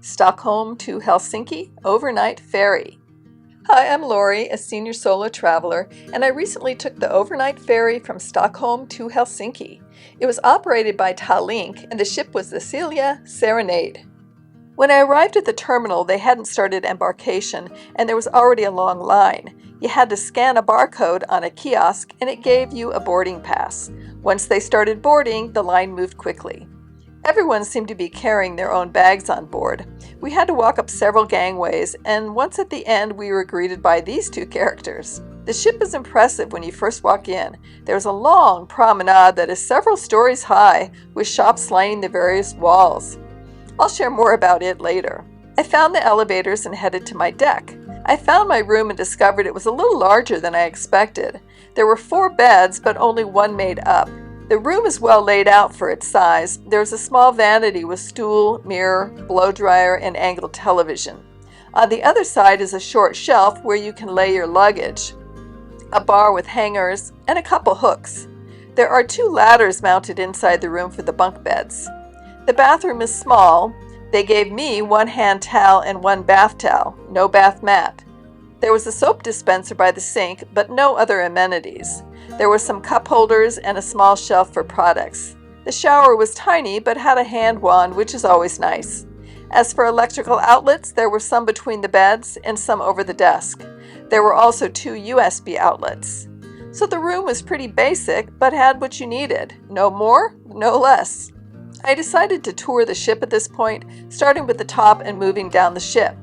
Stockholm to Helsinki overnight ferry. Hi, I'm Lori, a senior solo traveler, and I recently took the overnight ferry from Stockholm to Helsinki. It was operated by Tallink, and the ship was the Silja Serenade. When I arrived at the terminal, they hadn't started embarkation, and there was already a long line. You had to scan a barcode on a kiosk, and it gave you a boarding pass. Once they started boarding, the line moved quickly. Everyone seemed to be carrying their own bags on board. We had to walk up several gangways, and once at the end we were greeted by these two characters. The ship is impressive when you first walk in. There's a long promenade that is several stories high, with shops lining the various walls. I'll share more about it later. I found the elevators and headed to my deck. I found my room and discovered it was a little larger than I expected. There were 4 beds, but only one made up. The room is well laid out for its size. There's a small vanity with stool, mirror, blow dryer, and angled television. On the other side is a short shelf where you can lay your luggage, a bar with hangers, and a couple hooks. There are 2 ladders mounted inside the room for the bunk beds. The bathroom is small. They gave me 1 hand towel and 1 bath towel, no bath mat. There was a soap dispenser by the sink, but no other amenities. There were some cup holders and a small shelf for products. The shower was tiny but had a hand wand, which is always nice. As for electrical outlets, there were some between the beds and some over the desk. There were also 2 USB outlets. So the room was pretty basic but had what you needed. No more, no less. I decided to tour the ship at this point, starting with the top and moving down the ship.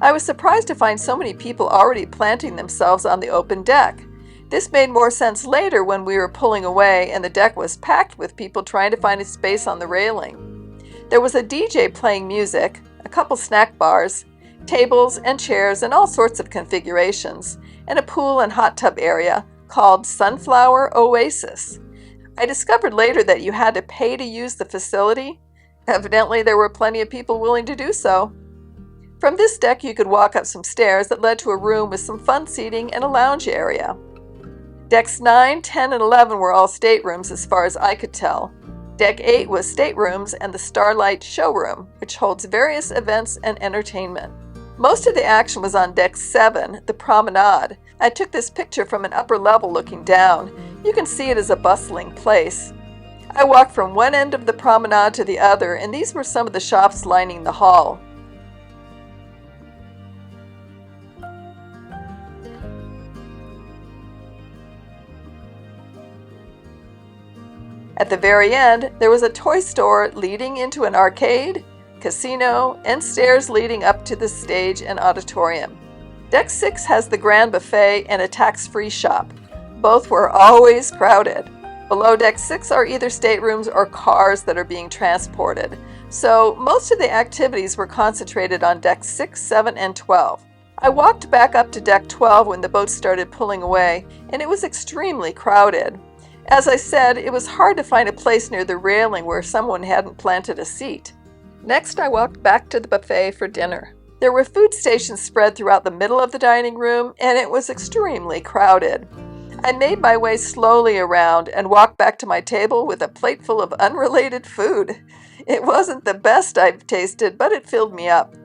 I was surprised to find so many people already planting themselves on the open deck. This made more sense later when we were pulling away and the deck was packed with people trying to find a space on the railing. There was a DJ playing music, a couple snack bars, tables and chairs in all sorts of configurations, and a pool and hot tub area called Sunflower Oasis. I discovered later that you had to pay to use the facility. Evidently, there were plenty of people willing to do so. From this deck, you could walk up some stairs that led to a room with some fun seating and a lounge area. Decks 9, 10, and 11 were all staterooms as far as I could tell. Deck 8 was staterooms and the Starlight Showroom, which holds various events and entertainment. Most of the action was on Deck 7, the Promenade. I took this picture from an upper level looking down. You can see it as a bustling place. I walked from one end of the promenade to the other, and these were some of the shops lining the hall. At the very end, there was a toy store leading into an arcade, casino, and stairs leading up to the stage and auditorium. Deck 6 has the Grand Buffet and a tax-free shop. Both were always crowded. Below Deck 6 are either staterooms or cars that are being transported. So most of the activities were concentrated on Decks 6, 7, and 12. I walked back up to Deck 12 when the boat started pulling away, and it was extremely crowded. As I said, it was hard to find a place near the railing where someone hadn't planted a seat. Next, I walked back to the buffet for dinner. There were food stations spread throughout the middle of the dining room, and it was extremely crowded. I made my way slowly around and walked back to my table with a plate full of unrelated food. It wasn't the best I've tasted, but it filled me up.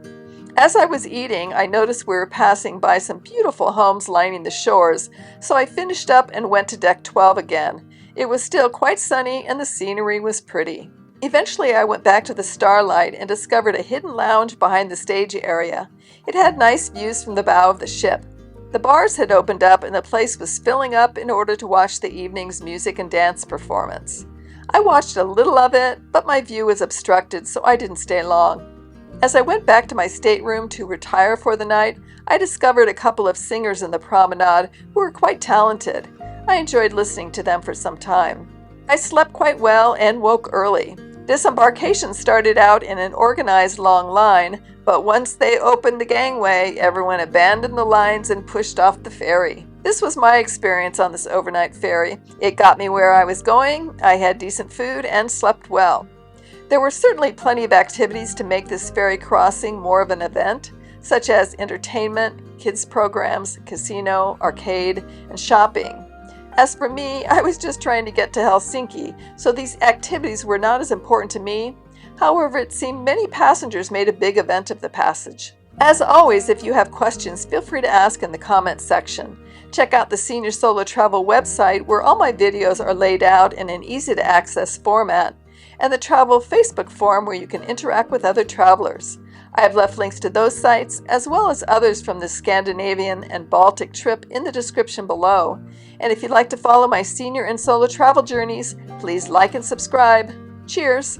As I was eating, I noticed we were passing by some beautiful homes lining the shores, so I finished up and went to Deck 12 again. It was still quite sunny and the scenery was pretty. Eventually, I went back to the Starlight and discovered a hidden lounge behind the stage area. It had nice views from the bow of the ship. The bars had opened up and the place was filling up in order to watch the evening's music and dance performance. I watched a little of it, but my view was obstructed, so I didn't stay long. As I went back to my stateroom to retire for the night, I discovered a couple of singers in the promenade who were quite talented. I enjoyed listening to them for some time. I slept quite well and woke early. Disembarkation started out in an organized long line, but once they opened the gangway, everyone abandoned the lines and pushed off the ferry. This was my experience on this overnight ferry. It got me where I was going, I had decent food, and slept well. There were certainly plenty of activities to make this ferry crossing more of an event, such as entertainment, kids programs, casino, arcade, and shopping. As for me, I was just trying to get to Helsinki, so these activities were not as important to me. However, it seemed many passengers made a big event of the passage. As always, if you have questions, feel free to ask in the comments section. Check out the Senior Solo Travel website where all my videos are laid out in an easy-to-access format, and the Travel Facebook forum where you can interact with other travelers. I have left links to those sites, as well as others from the Scandinavian and Baltic trip in the description below. And if you'd like to follow my senior and solo travel journeys, please like and subscribe. Cheers!